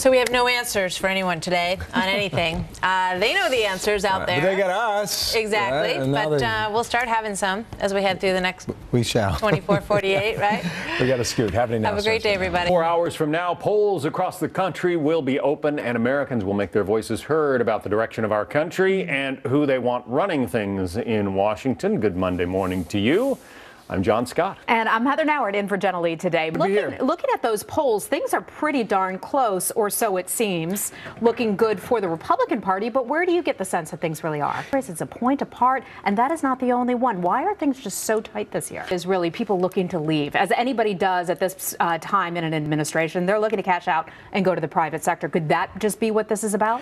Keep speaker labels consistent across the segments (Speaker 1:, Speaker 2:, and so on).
Speaker 1: So we have no answers for anyone today on anything. They know the answers out there.
Speaker 2: But they got us.
Speaker 1: Exactly.
Speaker 2: Right?
Speaker 1: But we'll start having some as we head through the next
Speaker 2: we shall.
Speaker 1: 24, 48, right?
Speaker 2: We got a scoot happening now.
Speaker 1: Have a great day, everybody.
Speaker 3: 4 hours from now, polls across the country will be open, and Americans will make their voices heard about the direction of our country and who they want running things in Washington. Good Monday morning to you. I'm John Scott.
Speaker 4: And I'm Heather Nauert in for Jenna Lee today. Looking at those polls, things are pretty darn close, or so it seems, looking good for the Republican Party. But where do you get the sense that things really are? It's a point apart, and that is not the only one. Why are things just so tight this year? Is really people looking to leave, as anybody does at this time in an administration. They're looking to cash out and go to the private sector. Could that just be what this is about?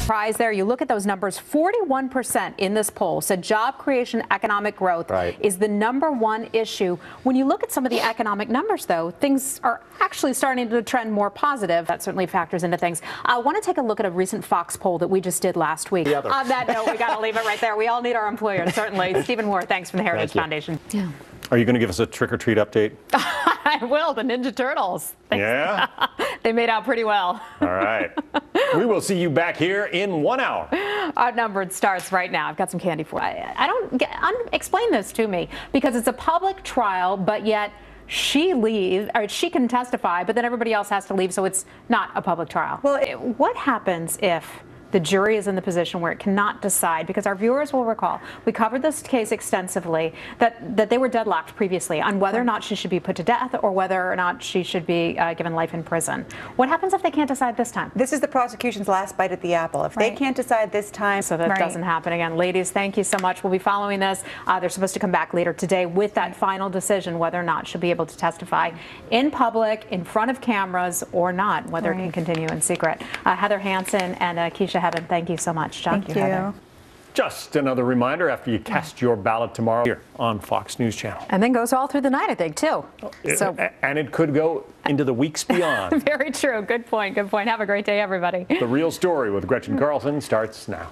Speaker 4: Prize there. You look at those numbers, 41% in this poll said job creation, economic growth is the #1 issue. When you look at some of the economic numbers, though, things are actually starting to trend more positive. That certainly factors into things. I want to take a look at a recent Fox poll that we just did last week. On that note, we got to leave it right there. We all need our employers, certainly. Stephen Moore, thanks from the Heritage Foundation. Yeah.
Speaker 3: Are you going to give us a trick-or-treat update?
Speaker 4: I will. The Ninja Turtles. Thanks.
Speaker 3: Yeah?
Speaker 4: They made out pretty well.
Speaker 3: All right. We will see you back here in 1 hour.
Speaker 4: Outnumbered starts right now. I've got some candy for you. I don't get, explain this to me, because it's a public trial, but yet she leaves, or she can testify, but then everybody else has to leave, so it's not a public trial. Well, what happens if the jury is in the position where it cannot decide? Because our viewers will recall, we covered this case extensively, that they were deadlocked previously on whether or not she should be put to death or whether or not she should be given life in prison. What happens if they can't decide this time?
Speaker 5: This is the prosecution's last bite at the apple. If they can't decide this time,
Speaker 4: so that doesn't happen again. Ladies, thank you so much. We'll be following this. They're supposed to come back later today with that final decision whether or not she'll be able to testify in public, in front of cameras, or not, whether it can continue in secret. Heather Hansen and Keisha Heaven, thank you so much.
Speaker 5: Thank you.
Speaker 4: Heather.
Speaker 3: Just another reminder, after you cast your ballot tomorrow here on Fox News Channel.
Speaker 4: And then goes all through the night, I think, too.
Speaker 3: And it could go into the weeks beyond.
Speaker 4: Very true. Good point. Good point. Have a great day, everybody.
Speaker 3: The Real Story with Gretchen Carlson starts now.